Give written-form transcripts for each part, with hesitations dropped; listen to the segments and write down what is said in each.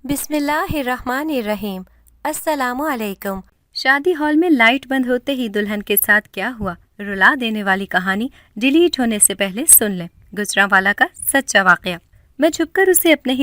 بسم اللہ الرحمن الرحیم۔ السلام علیکم۔ شادی ہال میں لائٹ بند ہوتے ہی دلہن کے ساتھ کیا ہوا، رلا دینے والی کہانی ڈیلیٹ ہونے سے پہلے سن لیں۔ گجرانوالہ کا سچا واقعہ۔ میں چھپ کر اسے اپنے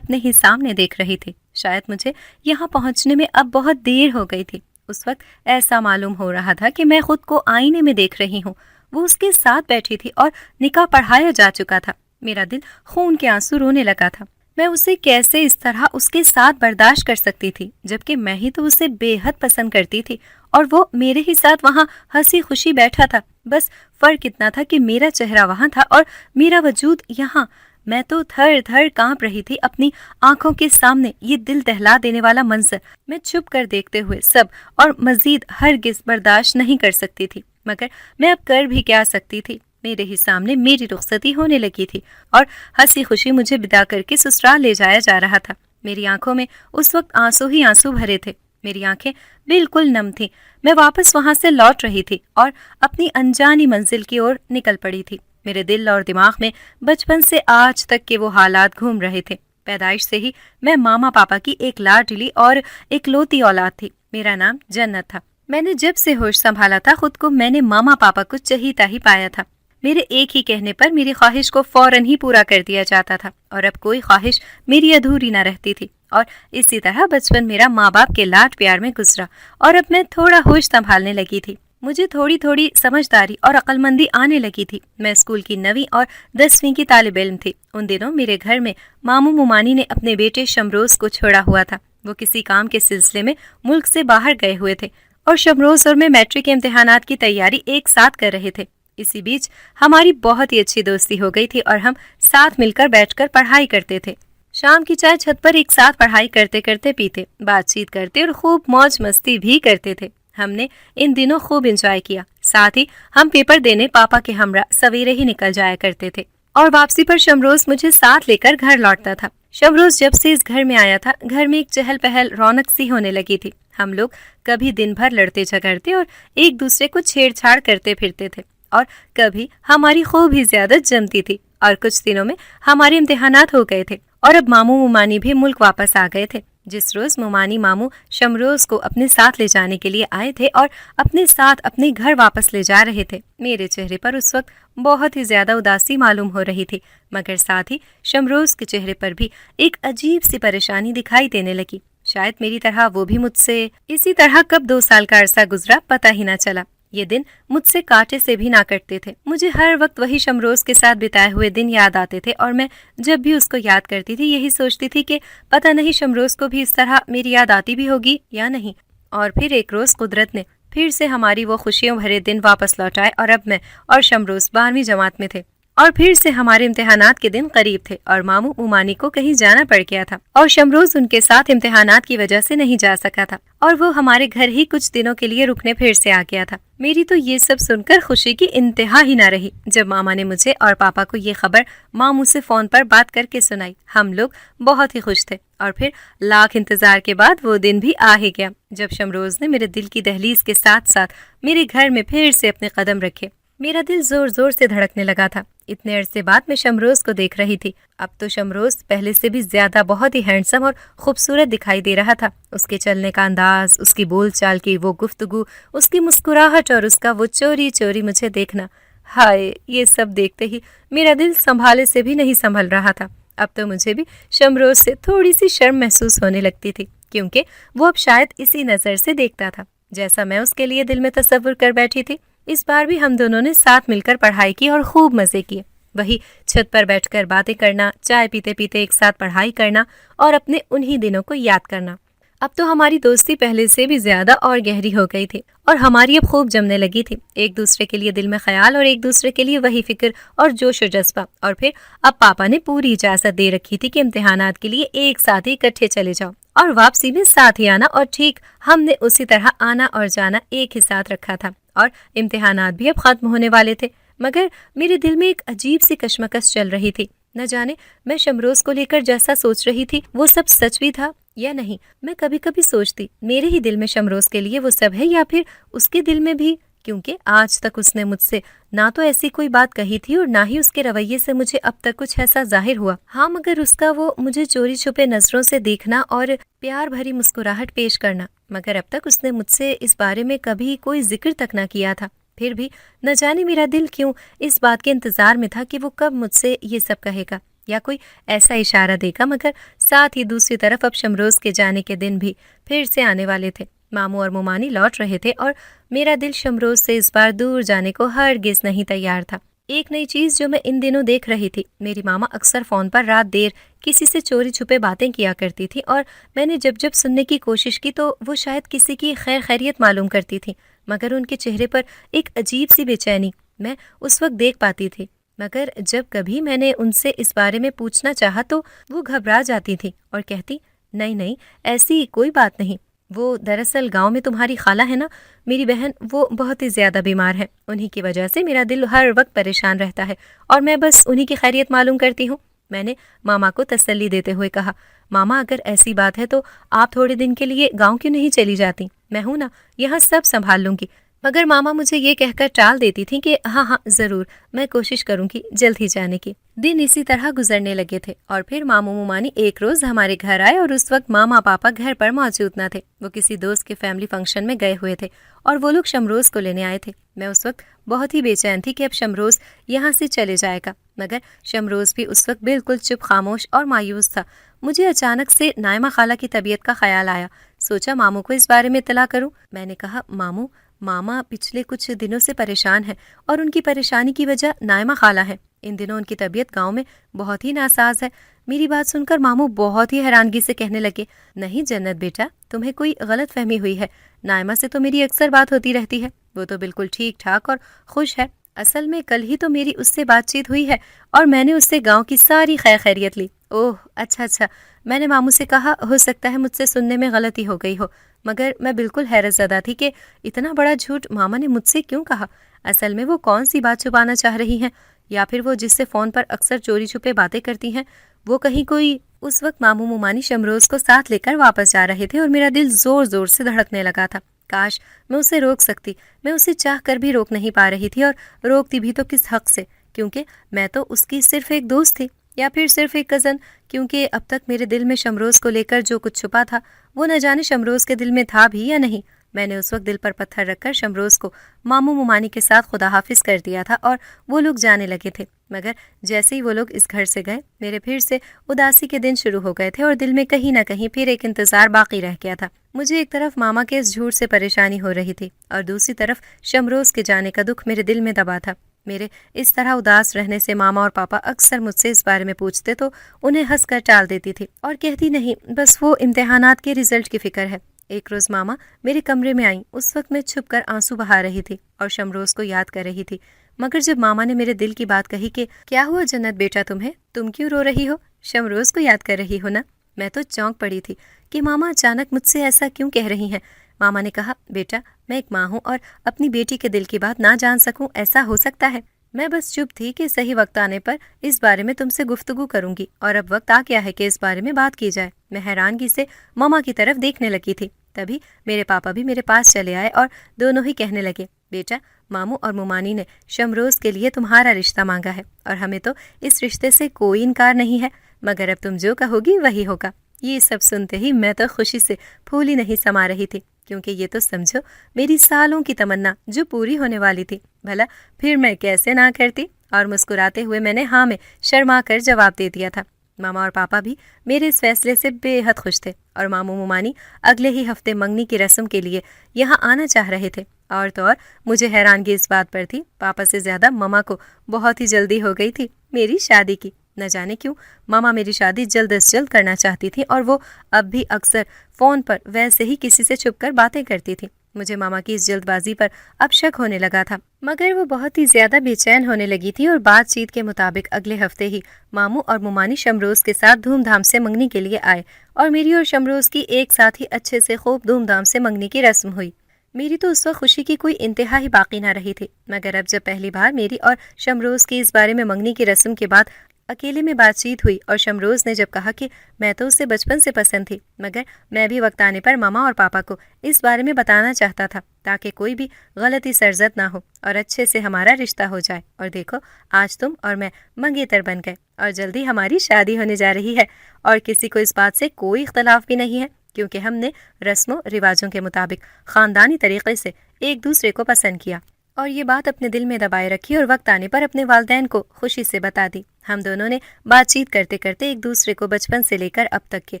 ہی سامنے دیکھ رہی تھی۔ شاید مجھے یہاں پہنچنے میں اب بہت دیر ہو گئی تھی۔ اس وقت ایسا معلوم ہو رہا تھا کہ میں خود کو آئینے میں دیکھ رہی ہوں۔ وہ اس کے ساتھ بیٹھی تھی اور نکاح پڑھایا جا چکا تھا۔ میرا دل خون کے آنسو رونے لگا تھا۔ میں اسے کیسے اس طرح اس کے ساتھ برداشت کر سکتی تھی، جبکہ میں ہی تو اسے بے حد پسند کرتی تھی اور وہ میرے ہی ساتھ وہاں ہنسی خوشی بیٹھا تھا۔ بس فرق اتنا تھا کہ میرا چہرہ وہاں تھا اور میرا وجود یہاں۔ میں تو تھر تھر کانپ رہی تھی اپنی آنکھوں کے سامنے یہ دل دہلا دینے والا منظر میں چھپ کر دیکھتے ہوئے سب اور مزید ہرگز برداشت نہیں کر سکتی تھی۔ مگر میں اب کر بھی کیا سکتی تھی؟ میرے ہی سامنے میری رخصتی ہونے لگی تھی اور ہنسی خوشی مجھے بدا کر کے سسرال لے جایا جا رہا تھا۔ میری آنکھوں میں اس وقت آنسو ہی آنسو بھرے تھے۔ میری آنکھیں بالکل نم تھیں۔ میں واپس وہاں سے لوٹ رہی تھی اور اپنی انجانی منزل کی اور نکل پڑی تھی۔ میرے دل اور دماغ میں بچپن سے آج تک کے وہ حالات گھوم رہے تھے۔ پیدائش سے ہی میں ماما پاپا کی ایک لاڈلی اور اکلوتی اولاد تھی۔ میرا نام جنت تھا۔ میں نے جب سے ہوش سنبھالا تھا خود کو میں نے ماما پاپا کو چہیتا ہی پایا تھا۔ میرے ایک ہی کہنے پر میری خواہش کو فوراً ہی پورا کر دیا جاتا تھا اور اب کوئی خواہش میری ادھوری نہ رہتی تھی۔ اور اسی طرح بچپن میرا ماں باپ کے لاڈ پیار میں گزرا اور اب میں تھوڑا ہوش سنبھالنے لگی تھی۔ مجھے تھوڑی تھوڑی سمجھداری اور عقل مندی آنے لگی تھی۔ میں اسکول کی 9ویں اور 10ویں کی طالب علم تھی۔ ان دنوں میرے گھر میں ماموں ممانی نے اپنے بیٹے شمروز کو چھوڑا ہوا تھا۔ وہ کسی کام کے سلسلے میں ملک سے باہر گئے ہوئے تھے اور شمروز اور میں میٹرک کے امتحانات کی تیاری ایک ساتھ کر رہے تھے۔ اسی بیچ ہماری بہت ہی اچھی دوستی ہو گئی تھی اور ہم ساتھ مل کر بیٹھ کر پڑھائی کرتے تھے۔ شام کی چائے چھت پر ایک ساتھ پڑھائی کرتے کرتے پیتے، بات چیت کرتے اور خوب موج مستی بھی کرتے تھے۔ ہم نے ان دنوں خوب انجوائے کیا۔ ساتھ ہی ہم پیپر دینے پاپا کے ہمراہ سویرے ہی نکل جایا کرتے تھے اور واپسی پر شمروز مجھے ساتھ لے کر گھر لوٹتا تھا۔ شمروز جب سے اس گھر میں آیا تھا گھر میں ایک چہل پہل رونق سی ہونے لگی تھی۔ ہم لوگ کبھی دن بھر لڑتے جھگڑتے اور ایک دوسرے کو چھیڑ چھاڑ کرتے پھرتے تھے اور کبھی ہماری خوب ہی زیادہ جمتی تھی۔ اور کچھ دنوں میں ہمارے امتحانات ہو گئے تھے اور اب ماموں ممانی بھی ملک واپس آ گئے تھے۔ جس روز ممانی ماموں شمروز کو اپنے ساتھ لے جانے کے لیے آئے تھے اور اپنے ساتھ اپنے گھر واپس لے جا رہے تھے، میرے چہرے پر اس وقت بہت ہی زیادہ اداسی معلوم ہو رہی تھی، مگر ساتھ ہی شمروز کے چہرے پر بھی ایک عجیب سی پریشانی دکھائی دینے لگی۔ شاید میری طرح وہ بھی مجھ سے اسی طرح کب 2 سال کا عرصہ گزرا پتہ ہی نہ چلا۔ یہ دن مجھ سے کانٹے سے بھی نہ کٹتے تھے۔ مجھے ہر وقت وہی شمروز کے ساتھ بتائے ہوئے دن یاد آتے تھے اور میں جب بھی اس کو یاد کرتی تھی یہی سوچتی تھی کہ پتہ نہیں شمروز کو بھی اس طرح میری یاد آتی بھی ہوگی یا نہیں۔ اور پھر ایک روز قدرت نے پھر سے ہماری وہ خوشیوں بھرے دن واپس لوٹائے اور اب میں اور شمروز 12ویں جماعت میں تھے اور پھر سے ہمارے امتحانات کے دن قریب تھے اور ماموں ممانی کو کہیں جانا پڑ گیا تھا اور شمروز ان کے ساتھ امتحانات کی وجہ سے نہیں جا سکا تھا اور وہ ہمارے گھر ہی کچھ دنوں کے لیے رکنے پھر سے آ گیا تھا۔ میری تو یہ سب سن کر خوشی کی انتہا ہی نہ رہی جب ماما نے مجھے اور پاپا کو یہ خبر ماموں سے فون پر بات کر کے سنائی۔ ہم لوگ بہت ہی خوش تھے اور پھر لاکھ انتظار کے بعد وہ دن بھی آ ہی گیا جب شمروز نے میرے دل کی دہلیز کے ساتھ ساتھ میرے گھر میں پھر سے اپنے قدم رکھے۔ میرا دل زور زور سے دھڑکنے لگا تھا۔ اتنے عرصے بعد میں شمروز کو دیکھ رہی تھی۔ اب تو شمروز پہلے سے بھی زیادہ بہت ہی ہینڈسم اور خوبصورت دکھائی دے رہا تھا۔ اس کے چلنے کا انداز، اس کی بول چال کی وہ گفتگو، اس کی مسکراہٹ اور اس کا وہ چوری چوری مجھے دیکھنا، ہائے یہ سب دیکھتے ہی میرا دل سنبھالے سے بھی نہیں سنبھل رہا تھا۔ اب تو مجھے بھی شمروز سے تھوڑی سی شرم محسوس ہونے لگتی تھی کیونکہ وہ اب شاید اسی نظر سے دیکھتا تھا جیسا میں اس کے لیے دل میں تصور کر بیٹھی تھی۔ اس بار بھی ہم دونوں نے ساتھ مل کر پڑھائی کی اور خوب مزے کیے۔ وہی چھت پر بیٹھ کر باتیں کرنا، چائے پیتے پیتے ایک ساتھ پڑھائی کرنا اور اپنے انہی دنوں کو یاد کرنا۔ اب تو ہماری دوستی پہلے سے بھی زیادہ اور گہری ہو گئی تھی اور ہماری اب خوب جمنے لگی تھی۔ ایک دوسرے کے لیے دل میں خیال اور ایک دوسرے کے لیے وہی فکر اور جوش و جذبہ۔ اور پھر اب پاپا نے پوری اجازت دے رکھی تھی کہ امتحانات کے لیے ایک ساتھ ہی اکٹھے چلے جاؤ اور واپسی میں ساتھ ہی آنا، اور ٹھیک ہم نے اسی طرح آنا اور جانا ایک ہی ساتھ رکھا تھا اور امتحانات بھی اب ختم ہونے والے تھے۔ مگر میرے دل میں ایک عجیب سی کشمکش چل رہی تھی۔ نہ جانے میں شمروز کو لے کر جیسا سوچ رہی تھی وہ سب سچ بھی تھا یا نہیں۔ میں کبھی کبھی سوچتی میرے ہی دل میں شمروز کے لیے وہ سب ہے یا پھر اس کے دل میں بھی کیونکہ آج تک اس نے مجھ سے نہ تو ایسی کوئی بات کہی تھی اور نہ ہی اس کے رویے سے مجھے اب تک کچھ ایسا ظاہر ہوا۔ ہاں مگر اس کا وہ مجھے چوری چھپے نظروں سے دیکھنا اور پیار بھری مسکراہٹ پیش کرنا، مگر اب تک اس نے مجھ سے اس بارے میں کبھی کوئی ذکر تک نہ کیا تھا۔ پھر بھی نہ جانے میرا دل کیوں اس بات کے انتظار میں تھا کہ وہ کب مجھ سے یہ سب کہے گا یا کوئی ایسا اشارہ دے گا، مگر ساتھ ہی دوسری طرف اب شمروز کے جانے کے دن بھی پھر سے آنے والے تھے۔ ماموں اور مومانی لوٹ رہے تھے اور میرا دل شمروز سے اس بار دور جانے کو ہرگز نہیں تیار تھا۔ ایک نئی چیز جو میں ان دنوں دیکھ رہی تھی، میری ماما اکثر فون پر رات دیر کسی سے چوری چھپے باتیں کیا کرتی تھی اور میں نے جب جب سننے کی کوشش کی تو وہ شاید کسی کی خیر خیریت معلوم کرتی تھی، مگر ان کے چہرے پر ایک عجیب سی بے چینی میں اس وقت دیکھ پاتی تھی۔ مگر جب کبھی میں نے ان سے اس بارے میں پوچھنا چاہا تو وہ گھبرا جاتی تھی اور کہتی نہیں ایسی کوئی بات نہیں، وہ دراصل گاؤں میں تمہاری خالہ ہے نا، میری بہن، وہ بہت ہی زیادہ بیمار ہے، انہی کی وجہ سے میرا دل ہر وقت پریشان رہتا ہے اور میں بس انہی کی خیریت معلوم کرتی ہوں۔ میں نے ماما کو تسلی دیتے ہوئے کہا، ماما اگر ایسی بات ہے تو آپ تھوڑے دن کے لیے گاؤں کیوں نہیں چلی جاتی؟ میں ہوں نا، یہاں سب سنبھال لوں گی۔ مگر ماما مجھے یہ کہہ کر ٹال دیتی تھیں کہ ہاں ضرور، میں کوشش کروں گی جلد ہی جانے کی۔ دن اسی طرح گزرنے لگے تھے اور پھر ماموں مومانی ایک روز ہمارے گھر آئے اور اس وقت ماما پاپا گھر پر موجود نہ تھے، وہ کسی دوست کے فیملی فنکشن میں گئے ہوئے تھے اور وہ لوگ شمروز کو لینے آئے تھے۔ میں اس وقت بہت ہی بے چین تھی کہ اب شمروز یہاں سے چلے جائے گا، مگر شمروز بھی اس وقت بالکل چپ خاموش اور مایوس تھا۔ مجھے اچانک سے نائمہ خالہ کی طبیعت کا خیال آیا، سوچا ماموں کو اس بارے میں اطلاع کروں۔ میں نے کہا، ماموں، ماما پچھلے کچھ دنوں سے پریشان ہیں اور ان کی پریشانی کی وجہ نائمہ خالہ ہے۔ ان دنوں ان کی طبیعت گاؤں میں بہت ہی ناساز ہے۔ میری بات سن کر ماموں بہت ہی حیرانگی سے کہنے لگے، نہیں جنت بیٹا، تمہیں کوئی غلط فہمی ہوئی ہے، نائمہ سے تو میری اکثر بات ہوتی رہتی ہے، وہ تو بالکل ٹھیک ٹھاک اور خوش ہے۔ اصل میں کل ہی تو میری اس سے بات چیت ہوئی ہے اور میں نے اس سے گاؤں کی ساری خیر خیریت لی۔ اوہ اچھا، میں نے ماموں سے کہا، ہو سکتا ہے مجھ سے سننے میں غلطی ہو گئی ہو، مگر میں بالکل حیرت زدہ تھی کہ اتنا بڑا جھوٹ ماما نے مجھ سے کیوں کہا۔ اصل میں وہ کون سی بات چھپانا چاہ رہی ہیں، یا پھر وہ جس سے فون پر اکثر چوری چھپے باتیں کرتی ہیں وہ کہیں کوئی۔ اس وقت ماموں مومانی شمروز کو ساتھ لے کر واپس جا رہے تھے اور میرا دل زور زور سے دھڑکنے لگا تھا۔ کاش میں اسے روک سکتی، میں اسے چاہ کر بھی روک نہیں پا رہی تھی، اور روکتی بھی تو کس حق سے، کیونکہ میں تو اس کی صرف ایک دوست تھی، یا پھر صرف ایک کزن، کیونکہ اب تک میرے دل میں شمروز کو لے کر جو کچھ چھپا تھا وہ نہ جانے شمروز کے دل میں تھا بھی یا نہیں۔ میں نے اس وقت دل پر پتھر رکھ کر شمروز کو ماموں مومانی کے ساتھ خدا حافظ کر دیا تھا اور وہ لوگ جانے لگے تھے، مگر جیسے ہی وہ لوگ اس گھر سے گئے میرے پھر سے اداسی کے دن شروع ہو گئے تھے اور دل میں کہیں نہ کہیں پھر ایک انتظار باقی رہ گیا تھا۔ مجھے ایک طرف ماما کے اس جھوٹ سے پریشانی ہو رہی تھی اور دوسری طرف شمروز کے جانے کا دکھ میرے دل میں دبا تھا۔ میرے اس طرح اداس رہنے سے ماما اور پاپا اکثر مجھ سے اس بارے میں پوچھتے تو انہیں ہنس کر ٹال دیتی تھی اور کہتی، نہیں بس وہ امتحانات کے رزلٹ کی فکر ہے۔ ایک روز ماما میرے کمرے میں آئیں، اس وقت میں چھپ کر آنسو بہا رہی تھی اور شمروز کو یاد کر رہی تھی، مگر جب ماما نے میرے دل کی بات کہی کہ کیا ہوا جنت بیٹا تمہیں، تم کیوں رو رہی ہو، شمروز کو یاد کر رہی ہو نا، میں تو چونک پڑی تھی کہ ماما اچانک مجھ سے ایسا کیوں کہہ رہی ہیں۔ ماما نے کہا، بیٹا میں ایک ماں ہوں اور اپنی بیٹی کے دل کی بات نہ جان سکوں، ایسا ہو سکتا ہے؟ میں بس چپ تھی کہ صحیح وقت آنے پر اس بارے میں تم سے گفتگو کروں گی، اور اب وقت آ گیا ہے کہ اس بارے میں بات کی جائے۔ میں حیرانگی سے ماما کی طرف دیکھنے لگی تھی، تبھی میرے پاپا بھی میرے پاس چلے آئے اور دونوں ہی کہنے لگے، بیٹا ماموں اور مومانی نے شمروز کے لیے تمہارا رشتہ مانگا ہے اور ہمیں تو اس رشتے سے کوئی انکار نہیں ہے، مگر اب تم جو کہو گی وہی ہوگا۔ یہ سب سنتے ہی میں تو خوشی سے پھولی نہیں سما رہی تھی، کیونکہ یہ تو سمجھو میری سالوں کی تمنا جو پوری ہونے والی تھی، بھلا پھر میں کیسے نہ کرتی، اور مسکراتے ہوئے میں نے ہاں میں شرما کر جواب دے دیا تھا۔ ماما اور پاپا بھی میرے اس فیصلے سے بے حد خوش تھے اور ماموں مومانی اگلے ہی ہفتے منگنی کی رسم کے لیے یہاں آنا چاہ رہے تھے، اور تو اور مجھے حیرانگی اس بات پر تھی پاپا سے زیادہ ماما کو بہت ہی جلدی ہو گئی تھی میری شادی کی۔ نہ جانے کیوں ماما میری شادی جلد از جلد کرنا چاہتی تھی، اور وہ اب بھی اکثر فون پر ویسے ہی کسی سے چھپ کر باتیں کرتی تھی۔ مجھے ماما کی اس جلد بازی پر اب شک ہونے لگا تھا، مگر وہ بہت ہی زیادہ بے چین ہونے لگی تھی، اور بات چیت کے مطابق اگلے ہفتے ہی ماموں اور مومانی شمروز کے ساتھ دھوم دھام سے منگنی کے لیے آئے، اور میری اور شمروز کی ایک ساتھ ہی اچھے سے خوب دھوم دھام سے منگنی کی رسم ہوئی۔ میری تو اس وقت خوشی کی کوئی انتہا ہی باقی نہ رہی تھی، مگر اب جب پہلی بار میری اور شمروز کی اس بارے میں منگنی کی رسم کے بعد अकेले में बातचीत हुई और शमरोज़ ने जब कहा कि मैं तो उसे बचपन से पसंद थी, मगर मैं भी वक्त आने पर मामा और पापा को इस बारे में बताना चाहता था ताकि कोई भी गलती सरजद ना हो और अच्छे से हमारा रिश्ता हो जाए। और देखो, आज तुम और मैं मंगेतर बन गए और जल्दी हमारी शादी होने जा रही है और किसी को इस बात से कोई इख्तलाफ भी नहीं है, क्योंकि हमने रस्मों रिवाजों के मुताबिक ख़ानदानी तरीक़े से एक दूसरे को पसंद किया और ये बात अपने दिल में दबाए रखी और वक्त आने पर अपने वालिदैन को खुशी से बता दी। हम दोनों ने बातचीत करते करते एक दूसरे को बचपन से लेकर अब तक के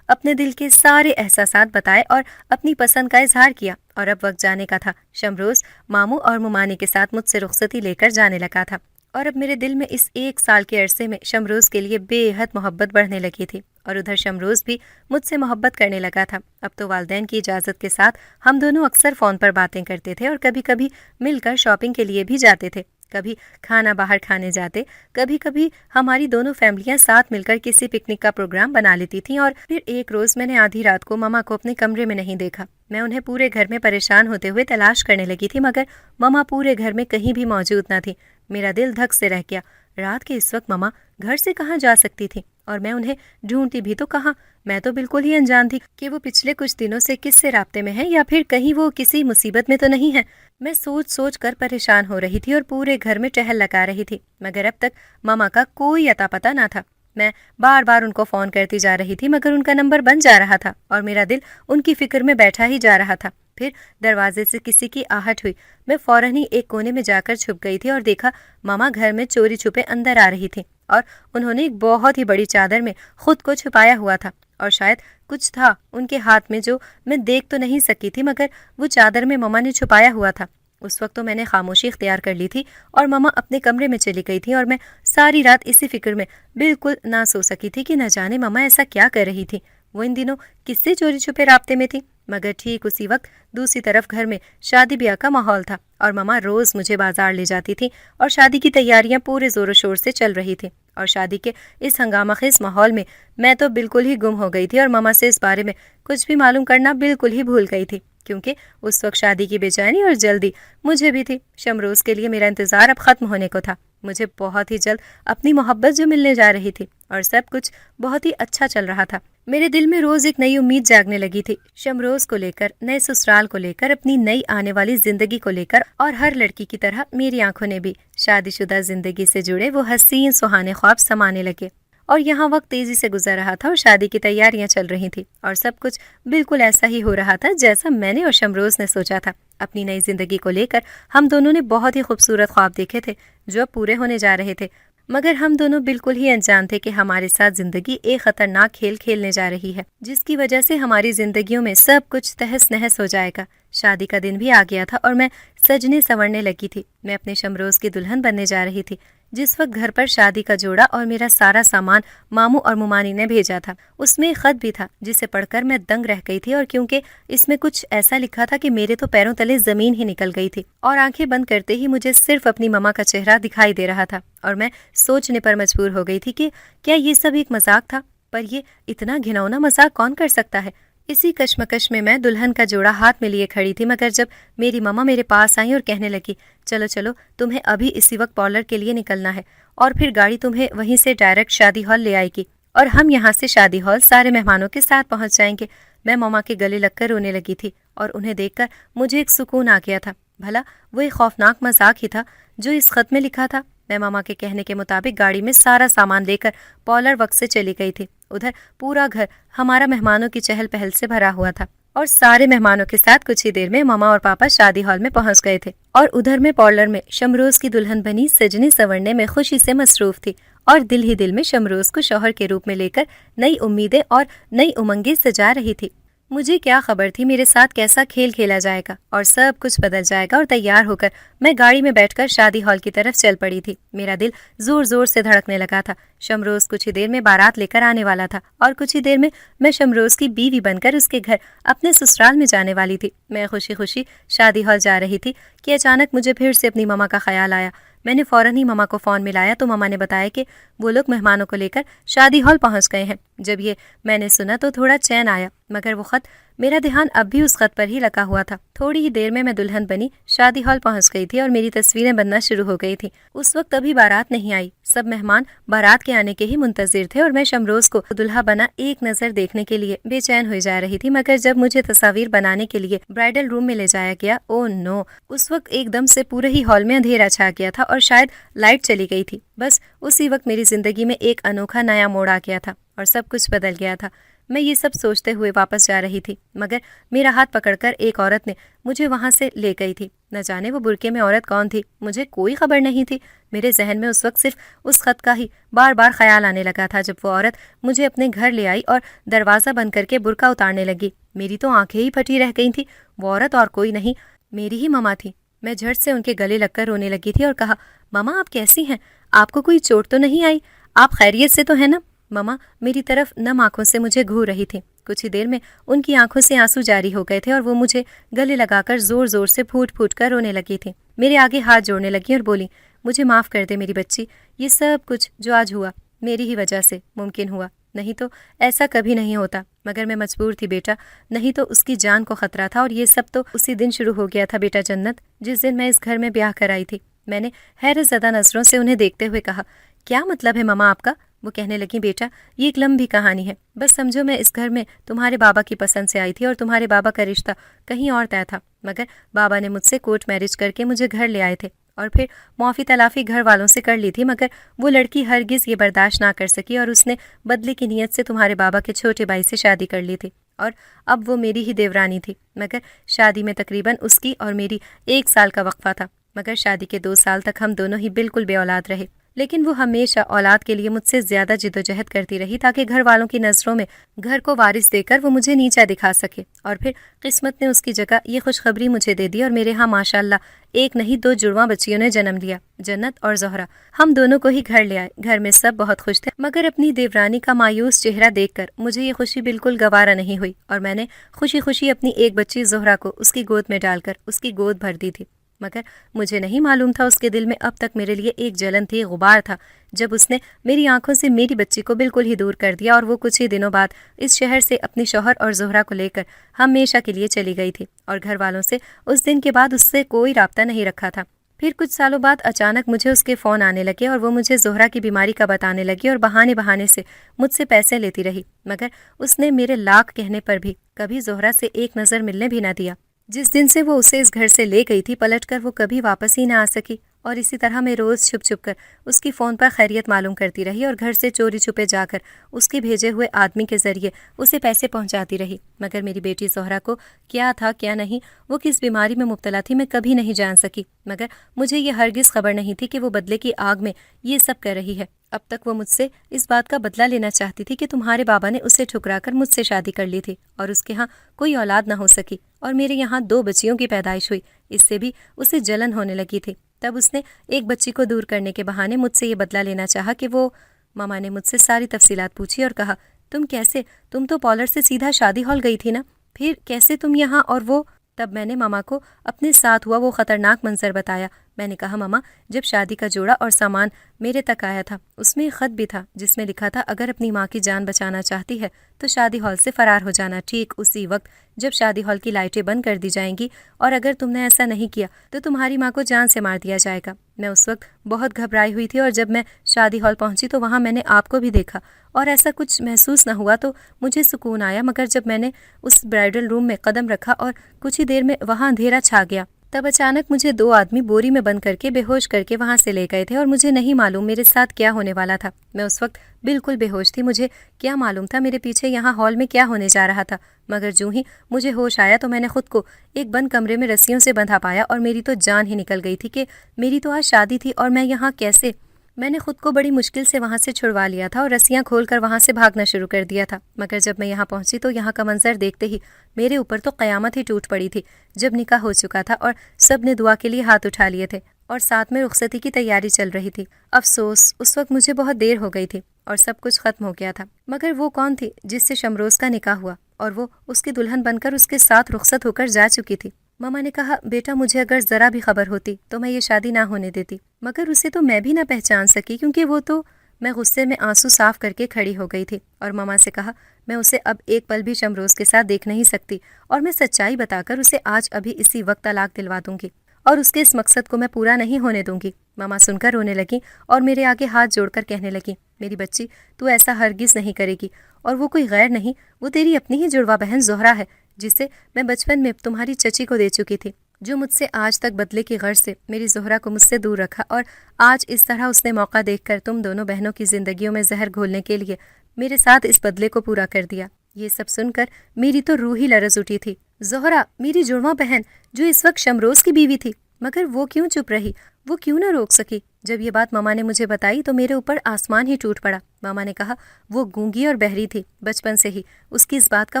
अपने दिल के सारे एहसासात बताए और अपनी पसंद का इजहार किया। और अब वक्त जाने का था। शमरोज़ मामू और मुमानी के साथ मुझसे रुखसती लेकर जाने लगा था और अब मेरे दिल में इस 1 साल के अरसे में शमरोज़ के लिए बेहद मोहब्बत बढ़ने लगी थी और उधर शमरोज़ भी मुझसे मोहब्बत करने लगा था। अब तो वालिदैन की इजाज़त के साथ हम दोनों अक्सर फ़ोन पर बातें करते थे और कभी कभी मिलकर शॉपिंग के लिए भी जाते थे, कभी खाना बाहर खाने जाते, कभी कभी हमारी दोनों फैमिलियां साथ मिलकर किसी पिकनिक का प्रोग्राम बना लेती थीं। और फिर एक रोज़ मैंने आधी रात को मामा को अपने कमरे में नहीं देखा। मैं उन्हें पूरे घर में परेशान होते हुए तलाश करने लगी थी, मगर मामा पूरे घर में कहीं भी मौजूद न थी। मेरा दिल धक से रह गया। रात के इस वक्त मामा घर से कहाँ जा सकती थी और मैं उन्हें ढूंढती भी तो कहाँ। मैं तो बिल्कुल ही अनजान थी कि वो पिछले कुछ दिनों से किससे राब्ते में है या फिर कहीं वो किसी मुसीबत में तो नहीं है। मैं सोच सोच कर परेशान हो रही थी और पूरे घर में टहल लगा रही थी, मगर अब तक मामा का कोई अता पता ना था। मैं बार बार उनको फ़ोन करती जा रही थी, मगर उनका नंबर बंद जा रहा था और मेरा दिल उनकी फिक्र में बैठा ही जा रहा था। फिर दरवाजे से किसी की आहट हुई। मैं फौरन ही एक कोने में जाकर छुप गई थी और देखा मामा घर में चोरी छुपे अंदर आ रही थी और उन्होंने एक बहुत ही बड़ी चादर में खुद को छुपाया हुआ था और शायद कुछ था उनके हाथ में जो मैं देख तो नहीं सकी थी, मगर वो चादर में मामा ने छुपाया हुआ था। उस वक्त तो मैंने खामोशी इख्तियार कर ली थी और मामा अपने कमरे में चली गई थी और मैं सारी रात इसी फिक्र में बिल्कुल ना सो सकी थी कि न जाने मामा ऐसा क्या कर रही थी। वो इन दिनों किससे चोरी छुपे राब्ते में थी। मगर ठीक उसी वक्त दूसरी तरफ घर में शादी ब्याह का माहौल था और मामा रोज़ मुझे बाजार ले जाती थी और शादी की तैयारियां पूरे ज़ोरों शोर से चल रही थी। और शादी के इस हंगामाखेज़ माहौल में मैं तो बिल्कुल ही गुम हो गई थी और मामा से इस बारे में कुछ भी मालूम करना बिल्कुल ही भूल गई थी, क्योंकि उस वक्त शादी की बेचैनी और जल्दी मुझे भी थी। शमरोज़ के लिए मेरा इंतज़ार अब ख़त्म होने को था। मुझे बहुत ही जल्द अपनी मोहब्बत जो मिलने जा रही थी और सब कुछ बहुत ही अच्छा चल रहा था। मेरे दिल में रोज़ एक नई उम्मीद जागने लगी थी, शमरोज़ को लेकर, नए ससुराल को लेकर, अपनी नई आने वाली जिंदगी को लेकर। और हर लड़की की तरह मेरी आंखों ने भी शादीशुदा जिंदगी से जुड़े वो हसीन सुहाने ख्वाब समाने लगे। और यहाँ वक्त तेजी से गुजर रहा था और शादी की तैयारियां चल रही थी और सब कुछ बिल्कुल ऐसा ही हो रहा था जैसा मैंने और शमरोज़ ने सोचा था। अपनी नई जिंदगी को लेकर हम दोनों ने बहुत ही खूबसूरत ख्वाब देखे थे जो अब पूरे होने जा रहे थे, मगर हम दोनों बिल्कुल ही अनजान थे कि हमारे साथ जिंदगी एक खतरनाक खेल खेलने जा रही है, जिसकी वजह से हमारी जिंदगियों में सब कुछ तहस नहस हो जाएगा। शादी का दिन भी आ गया था और मैं सजने संवरने लगी थी। मैं अपने शमरोज़ की दुल्हन बनने जा रही थी। जिस वक्त घर पर शादी का जोड़ा और मेरा सारा सामान मामू और मुमानी ने भेजा था, उसमें खत भी था जिसे पढ़कर मैं दंग रह गई थी। और क्योंकि इसमें कुछ ऐसा लिखा था कि मेरे तो पैरों तले जमीन ही निकल गई थी और आंखें बंद करते ही मुझे सिर्फ अपनी मम्मा का चेहरा दिखाई दे रहा था और मैं सोचने पर मजबूर हो गई थी कि क्या ये सब एक मजाक था। पर ये इतना घिनौना मजाक कौन कर सकता है। इसी कश्मकश में मैं दुल्हन का जोड़ा हाथ में लिए खड़ी थी, मगर जब मेरी मम्मा मेरे पास आई और कहने लगी, चलो चलो तुम्हें अभी इसी वक्त पार्लर के लिए निकलना है और फिर गाड़ी तुम्हें वहीं से डायरेक्ट शादी हॉल ले आएगी और हम यहाँ से शादी हॉल सारे मेहमानों के साथ पहुँच जाएंगे। मैं मम्मा के गले लगकर रोने लगी थी और उन्हें देखकर मुझे एक सुकून आ गया था। भला वो एक खौफनाक मजाक ही था जो इस खत में लिखा था। मैं मामा के कहने के मुताबिक गाड़ी में सारा सामान लेकर पार्लर वक्त से चली गई थी। उधर पूरा घर हमारा मेहमानों की चहल पहल से भरा हुआ था और सारे मेहमानों के साथ कुछ ही देर में मामा और पापा शादी हॉल में पहुंच गए थे और उधर मैं पार्लर में शमरोज़ की दुल्हन बनी सजने संवरने में खुशी से मसरूफ थी और दिल ही दिल में शमरोज़ को शौहर के रूप में लेकर नई उम्मीदें और नई उमंगें सजा रही थी। मुझे क्या खबर थी मेरे साथ कैसा खेल खेला जाएगा और सब कुछ बदल जाएगा। और तैयार होकर मैं गाड़ी में बैठकर शादी हॉल की तरफ चल पड़ी थी। मेरा दिल जोर जोर से धड़कने लगा था। शमरोज़ कुछ ही देर में बारात लेकर आने वाला था और कुछ ही देर में मैं शमरोज़ की बीवी बनकर उसके घर अपने ससुराल में जाने वाली थी। मैं खुशी खुशी शादी हॉल जा रही थी कि अचानक मुझे फिर से अपनी मम्मा का ख्याल आया। मैंने फौरन ही मम्मा को फ़ोन मिलाया तो मम्मा ने बताया कि वो लोग मेहमानों को लेकर शादी हॉल पहुंच गए हैं। जब ये मैंने सुना तो थोड़ा चैन आया, मगर वो खत, मेरा ध्यान अब भी उस खत पर ही लगा हुआ था। थोड़ी ही देर में मैं दुल्हन बनी शादी हॉल पहुंच गई थी और मेरी तस्वीरें बनना शुरू हो गई थी। उस वक्त अभी बारात नहीं आई, सब मेहमान बारात के आने के ही मुंतजिर थे और मैं शमरोज को दुल्हा बना एक नज़र देखने के लिए बेचैन हो जा रही थी। मगर जब मुझे तस्वीर बनाने के लिए ब्राइडल रूम में ले जाया गया, ओ नो, उस वक्त एकदम से पूरे ही हॉल में अंधेरा छा गया था और शायद लाइट चली गई थी। बस उसी वक्त मेरी जिंदगी में एक अनोखा नया मोड़ आ गया था और सब कुछ बदल गया था। मैं ये सब सोचते हुए वापस जा रही थी, मगर मेरा हाथ पकड़कर एक औरत ने मुझे वहाँ से ले गई थी। न जाने वो बुर्के में औरत कौन थी, मुझे कोई खबर नहीं थी। मेरे जहन में उस वक्त सिर्फ उस खत का ही बार बार ख्याल आने लगा था जब वो औरत मुझे अपने घर ले आई और दरवाज़ा बंद करके बुर्का उतारने लगी। मेरी तो आंखें ही फटी रह गई थी। वो औरत और कोई नहीं, मेरी ही ममा थी। मैं झट से उनके गले लगकर रोने लगी थी और कहा, ममा आप कैसी हैं? आपको कोई चोट तो नहीं आई? आप खैरियत से तो है ना? ममा मेरी तरफ नम आंखों से मुझे घूर रही थी। कुछ ही देर में उनकी आंखों से आंसू जारी हो गए थे और वो मुझे गले लगाकर जोर जोर से फूट फूट कर रोने लगी थी। मेरे आगे हाथ जोड़ने लगी और बोली, मुझे माफ़ कर दे मेरी बच्ची, ये सब कुछ जो आज हुआ मेरी ही वजह से मुमकिन हुआ, नहीं तो ऐसा कभी नहीं होता। मगर मैं मजबूर थी बेटा, नहीं तो उसकी जान को खतरा था। और ये सब तो उसी दिन शुरू हो गया था बेटा जन्नत, जिस दिन मैं इस घर में ब्याह कराई थी। मैंने हैरत ज़दा नज़रों से उन्हें देखते हुए कहा, क्या मतलब है ममा आपका? वो कहने लगी, बेटा ये एक लंबी कहानी है। बस समझो मैं इस घर में तुम्हारे बाबा की पसंद से आई थी और तुम्हारे बाबा का रिश्ता कहीं और तय था। मगर बाबा ने मुझसे कोर्ट मैरिज करके मुझे घर ले आए थे और फिर मुआफ़ी तलाफ़ी घर वालों से कर ली थी। मगर वो लड़की हरगिज़ ये बर्दाश्त ना कर सकी और उसने बदले की नीयत से तुम्हारे बाबा के छोटे भाई से शादी कर ली थी और अब वो मेरी ही देवरानी थी। मगर शादी में तकरीबन उसकी और मेरी 1 साल का वक्फा था। मगर शादी के 2 साल तक हम दोनों ही बिल्कुल बेऔलाद रहे। लेकिन वो हमेशा औलाद के लिए मुझसे ज़्यादा जिद्दोजहद करती रही ताकि घर वालों की नज़रों में घर को वारिस देकर वो मुझे नीचा दिखा सके। और फिर किस्मत ने उसकी जगह ये खुशखबरी मुझे दे दी और मेरे यहाँ माशाल्लाह 1 नहीं 2 जुड़वां बच्चियों ने जन्म लिया, जन्नत और ज़ोहरा। हम दोनों को ही घर ले आए। घर में सब बहुत खुश थे, मगर अपनी देवरानी का मायूस चेहरा देखकर मुझे ये खुशी बिल्कुल गवारा नहीं हुई और मैंने खुशी खुशी अपनी एक बच्ची ज़ोहरा को उसकी गोद में डालकर उसकी गोद भर दी थी। मगर मुझे नहीं मालूम था उसके दिल में अब तक मेरे लिए एक जलन थी, गुबार था, जब उसने मेरी आंखों से मेरी बच्ची को बिल्कुल ही दूर कर दिया और वो कुछ ही दिनों बाद इस शहर से अपनी शौहर और ज़ोहरा को लेकर हमेशा के लिए चली गई थी और घर वालों से उस दिन के बाद उससे कोई राब्ता नहीं रखा था। फिर कुछ सालों बाद अचानक मुझे उसके फ़ोन आने लगे और वो मुझे ज़ोहरा की बीमारी का बताने लगी और बहाने बहाने से मुझसे पैसे लेती रही। मगर उसने मेरे लाख कहने पर भी कभी ज़ोहरा से एक नज़र मिलने भी ना दिया। जिस दिन से वो उसे इस घर से ले गई थी, पलटकर वो कभी वापस ही ना आ सकी। और इसी तरह मैं रोज़ छुप छुप कर उसकी फ़ोन पर खैरियत मालूम करती रही और घर से चोरी छुपे जाकर उसके भेजे हुए आदमी के ज़रिए उसे पैसे पहुंचाती रही। मगर मेरी बेटी ज़ोहरा को क्या था क्या नहीं, वो किस बीमारी में मुब्तला थी, मैं कभी नहीं जान सकी। मगर मुझे ये हरगिज़ खबर नहीं थी कि वो बदले की आग में ये सब कर रही है। अब तक वो मुझसे इस बात का बदला लेना चाहती थी कि तुम्हारे बाबा ने उसे ठुकराकर मुझसे शादी कर ली थी और उसके यहाँ कोई औलाद ना हो सकी और मेरे यहाँ 2 बच्चियों की पैदाइश हुई। इससे भी उसे जलन होने लगी थी। तब उसने एक बच्ची को दूर करने के बहाने मुझसे ये बदला लेना चाहा कि वो मामा ने मुझसे सारी तफसीलात पूछी और कहा, तुम कैसे, तुम तो पॉलर से सीधा शादी हॉल गई थी ना, फिर कैसे तुम यहाँ? और वो तब मैंने मामा को अपने साथ हुआ वो ख़तरनाक मंजर बताया। मैंने कहा, मामा जब शादी का जोड़ा और सामान मेरे तक आया था उसमें एक ख़त भी था जिसमें लिखा था अगर अपनी माँ की जान बचाना चाहती है तो शादी हॉल से फ़रार हो जाना, ठीक उसी वक्त जब शादी हॉल की लाइटें बंद कर दी जाएंगी, और अगर तुमने ऐसा नहीं किया तो तुम्हारी माँ को जान से मार दिया जाएगा। मैं उस वक्त बहुत घबराई हुई थी और जब मैं शादी हॉल पहुंची तो वहाँ मैंने आपको भी देखा और ऐसा कुछ महसूस न हुआ तो मुझे सुकून आया। मगर जब मैंने उस ब्राइडल रूम में कदम रखा और कुछ ही देर में वहाँ अंधेरा छा गया, तब अचानक मुझे 2 आदमी बोरी में बंद करके बेहोश करके वहाँ से ले गए थे और मुझे नहीं मालूम मेरे साथ क्या होने वाला था। मैं उस वक्त बिल्कुल बेहोश थी। मुझे क्या मालूम था मेरे पीछे यहाँ हॉल में क्या होने जा रहा था। मगर जो ही मुझे होश आया तो मैंने खुद को एक बंद कमरे में रस्सियों से बंधा पाया और मेरी तो जान ही निकल गई थी कि मेरी तो आज शादी थी और मैं यहाँ कैसे। मैंने खुद को बड़ी मुश्किल से वहाँ से छुड़वा लिया था और रस्सियाँ खोलकर वहाँ से भागना शुरू कर दिया था। मगर जब मैं यहाँ पहुँची तो यहाँ का मंजर देखते ही मेरे ऊपर तो क़यामत ही टूट पड़ी थी। जब निकाह हो चुका था और सब ने दुआ के लिए हाथ उठा लिए थे और साथ में रुखसती की तैयारी चल रही थी। अफसोस उस वक्त मुझे बहुत देर हो गई थी और सब कुछ ख़त्म हो गया था। मगर वो कौन थी जिससे शमरोज़ का निकाह हुआ और वो उसकी दुल्हन बनकर उसके साथ रुखसत होकर जा चुकी थी? मामा ने कहा, बेटा मुझे अगर ज़रा भी खबर होती तो मैं ये शादी ना होने देती, मगर उसे तो मैं भी ना पहचान सकी क्योंकि वो तो। मैं गुस्से में आंसू साफ करके खड़ी हो गई थी और मामा से कहा, मैं उसे अब एक पल भी शमरोज़ के साथ देख नहीं सकती और मैं सच्चाई बताकर उसे आज अभी इसी वक्त तलाक दिलवा दूंगी और उसके इस मकसद को मैं पूरा नहीं होने दूंगी। मामा सुनकर रोने लगी और मेरे आगे हाथ जोड़कर कहने लगी, मेरी बच्ची, तू ऐसा हरगिज़ नहीं करेगी, और वो कोई गैर नहीं, वो तेरी अपनी ही जुड़वा बहन ज़ोहरा है, जिसे मैं बचपन में तुम्हारी चची को दे चुकी थी, जो मुझसे आज तक बदले की गर्ज से मेरी ज़ोहरा को मुझसे दूर रखा, और आज इस तरह उसने मौका देखकर तुम दोनों बहनों की ज़िंदगियों में जहर घोलने के लिए मेरे साथ इस बदले को पूरा कर दिया। ये सब सुनकर मेरी तो रूह ही लरज़ उठी थी। ज़ोहरा, मेरी जुड़वा बहन, जो इस वक्त शमरोज़ की बीवी थी, मगर वो क्यों चुप रही, वो क्यों न रोक सकी? जब ये बात मामा ने मुझे बताई तो मेरे ऊपर आसमान ही टूट पड़ा। मामा ने कहा, वो गूंगी और बहरी थी बचपन से ही, उसकी इस बात का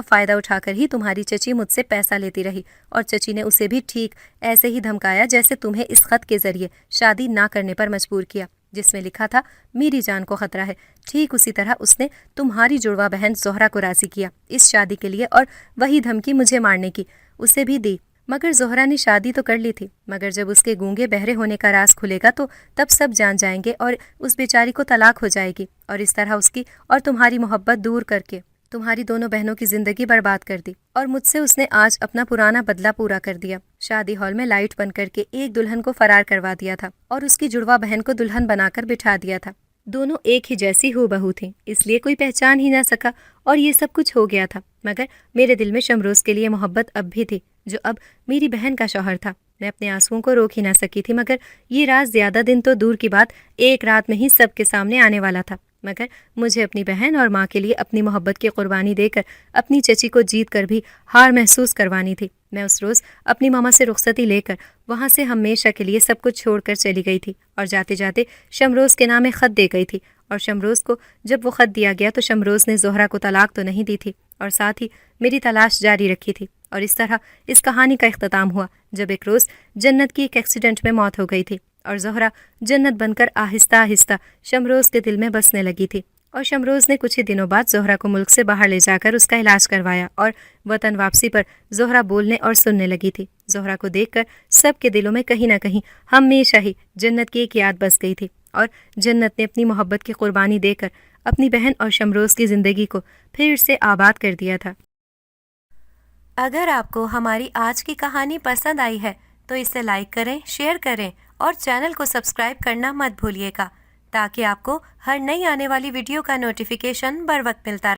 फ़ायदा उठाकर ही तुम्हारी चची मुझसे पैसा लेती रही, और चची ने उसे भी ठीक ऐसे ही धमकाया जैसे तुम्हें इस खत के ज़रिए शादी ना करने पर मजबूर किया, जिसमें लिखा था मेरी जान को ख़तरा है। ठीक उसी तरह उसने तुम्हारी जुड़वा बहन ज़ोहरा को राज़ी किया इस शादी के लिए, और वही धमकी मुझे मारने की उसे भी दी। मगर ज़ोहरा ने शादी तो कर ली थी, मगर जब उसके गूंगे बहरे होने का राज खुलेगा तो तब सब जान जाएंगे और उस बेचारी को तलाक हो जाएगी, और इस तरह उसकी और तुम्हारी मोहब्बत दूर करके तुम्हारी दोनों बहनों की ज़िंदगी बर्बाद कर दी। और मुझसे उसने आज अपना पुराना बदला पूरा कर दिया। शादी हॉल में लाइट बंद करके एक दुल्हन को फरार करवा दिया था और उसकी जुड़वा बहन को दुल्हन बनाकर बिठा दिया था। दोनों एक ही जैसी हूबहू थीं, इसलिए कोई पहचान ही ना सका, और ये सब कुछ हो गया था। मगर मेरे दिल में शमरोज़ के लिए मोहब्बत अब भी थी, जो अब मेरी बहन का शौहर था। मैं अपने आंसुओं को रोक ही ना सकी थी, मगर ये राज ज़्यादा दिन तो दूर की बात, एक रात में ही सबके सामने आने वाला था। मगर मुझे अपनी बहन और माँ के लिए अपनी मोहब्बत की कुर्बानी देकर अपनी चची को जीत कर भी हार महसूस करवानी थी। मैं उस रोज़ अपनी मामा से रुखसती लेकर वहाँ से हमेशा के लिए सब कुछ छोड़कर चली गई थी, और जाते जाते शमरोज़ के नाम ख़त दे गई थी। और शमरोज़ को जब वो ख़त दिया गया तो शमरोज़ ने ज़ोहरा को तलाक तो नहीं दी थी, और साथ ही मेरी तलाश जारी रखी थी। और इस तरह इस कहानी का इख्तिताम हुआ जब एक रोज़ जन्नत की एक एक्सीडेंट में मौत हो गई थी, और ज़ोहरा जन्नत बनकर आहिस्ता आहिस्ता शमरोज़ के दिल में बसने लगी थी। और शमरोज़ ने कुछ ही दिनों बाद ज़ोहरा को मुल्क से बाहर ले जाकर उसका इलाज करवाया, और वतन वापसी पर ज़ोहरा बोलने और सुनने लगी थी। ज़ोहरा को देखकर सबके दिलों में कहीं ना कहीं हमेशा ही जन्नत की एक याद बस गई थी, और जन्नत ने अपनी मोहब्बत की कुर्बानी देकर अपनी बहन और शमरोज़ की ज़िंदगी को फिर से आबाद कर दिया था। अगर आपको हमारी आज की कहानी पसंद आई है तो इसे लाइक करें, शेयर करें और चैनल को सब्सक्राइब करना मत भूलिएगा, ताकि आपको हर नई आने वाली वीडियो का नोटिफिकेशन बर वक्त मिलता रहे।